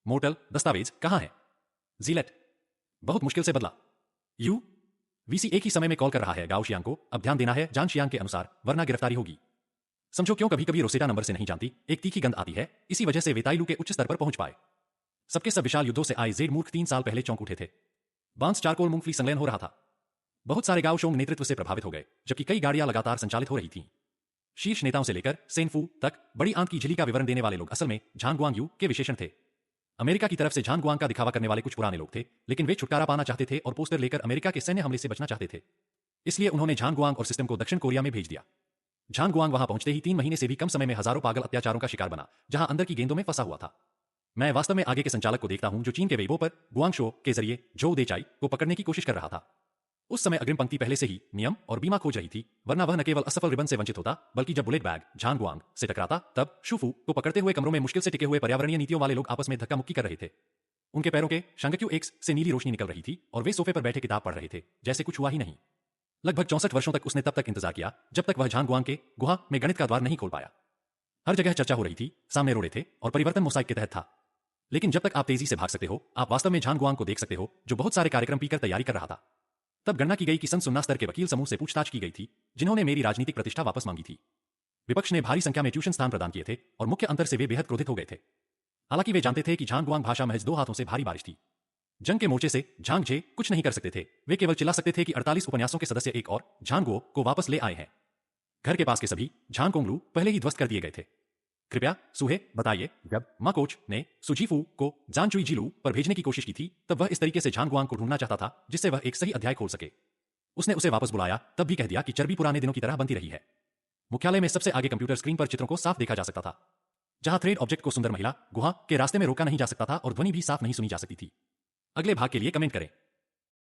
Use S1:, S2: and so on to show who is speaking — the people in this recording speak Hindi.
S1: मोर्टल दस्तावेज कहां है? जीलेट बहुत मुश्किल से बदला। यू वीसी एक ही समय में कॉल कर रहा है गाओ शियांग को, अब ध्यान देना है जान शियांग के अनुसार वरना गिरफ्तारी होगी। समझो क्यों कभी कभी रोसेटा नंबर से नहीं जानती, एक तीखी गंध आती है, इसी वजह से वे ताइलू के उच्च स्तर पर पहुंच पाए। सबके सब विशाल युद्धों से आए जेड मूर्ख 3 साल पहले चौंक उठे थे। बांस चारकोल मूंगफली संलयन हो रहा था। बहुत सारे गांव शोंग नेतृत्व से प्रभावित हो गए, जबकि कई गाड़ियां लगातार संचालित हो रही थीं। शीर्ष नेताओं से लेकर सेनफू तक बड़ी आंत की झिल्ली का विवरण देने वाले लोग असल में झांग गुआंग यू के विशेषण थे। अमेरिका की तरफ से झांग गुआंग का दिखावा करने वाले कुछ पुराने लोग थे, लेकिन वे छुटकारा पाना चाहते थे और पोस्टर लेकर अमेरिका के सैन्य हमले से बचना चाहते थे। इसलिए उन्होंने झांग गुआंग और सिस्टम को दक्षिण कोरिया में भेज दिया। झांग गुआंग वहां पहुंचते ही 3 महीने से भी कम समय में हजारों पागल अत्याचारों का शिकार बना, जहां अंदर की गेंदों में फंसा हुआ था। मैं वास्तव में आगे के संचालक को देखता हूं जो चीन के वेइबो पर गुआंग शो के जरिए झोउ देचाई को पकड़ने की कोशिश कर रहा था। उस समय अग्रिम पंक्ति पहले से ही नियम और बीमा खोज रही थी, वरना वह न केवल असफल रिबन से वंचित होता, बल्कि जब बुलेट बैग झांग गुआंग से टकराता तब शुफू को पकड़ते हुए कमरों में मुश्किल से टिके हुए पर्यावरणीय नीतियों वाले लोग आपस में धक्का मुक्की कर रहे थे। उनके पैरों के शंगक्यू एक्स से नीली रोशनी निकल रही थी और वे सोफे पर बैठे किताब पढ़ रहे थे, जैसे कुछ हुआ ही नहीं। लगभग 64 वर्षों तक उसने तब तक इंतजार किया जब तक वह झांग गुआंग के गुहा में गणित का द्वार नहीं खोल पाया। हर जगह चर्चा हो रही थी, सामने रोड़े थे और परिवर्तन मोसाइक के तहत था। लेकिन जब तक आप तेजी से भाग सकते हो, आप वास्तव में झांग गुआंग को देख सकते हो, जो बहुत सारे कार्यक्रम पीकर तैयारी कर रहा था। तब गणना की गई कि सुन्ना स्तर के वकील समूह से पूछताछ की गई थी, जिन्होंने मेरी राजनीतिक प्रतिष्ठा वापस मांगी थी। विपक्ष ने भारी संख्या में ट्यूशन स्थान प्रदान किए थे और मुख्य अंतर से वे बेहद क्रोधित हो गए थे। हालांकि वे जानते थे कि झांग गुआंग भाषा महज 2 हाथों से भारी बारिश थी। जंग के मोर्चे से झांग जे कुछ नहीं कर सकते थे, वे केवल चिल्ला सकते थे कि 48 उपन्यासों के सदस्य एक और झांग गो को वापस ले आए हैं। घर के पास के सभी झांग कोंगलू पहले ही ध्वस्त कर दिए गए थे। कृपया सुहे बताइए, जब मा कोच ने सुजीफू को जानचुई जिलू पर भेजने की कोशिश की थी, तब वह इस तरीके से झांग गुआंग को ढूंढना चाहता था जिससे वह एक सही अध्याय खोल सके। उसने उसे वापस बुलाया, तब भी कह दिया कि चर्बी पुराने दिनों की तरह बनती रही है। मुख्यालय में सबसे आगे कंप्यूटर स्क्रीन पर चित्रों को साफ देखा जा सकता था, जहां थ्रेड ऑब्जेक्ट को सुंदर महिला गुहा के रास्ते में रोका नहीं जा सकता था और ध्वनि भी साफ नहीं सुनी जा सकती थी। अगले भाग के लिए कमेंट करें।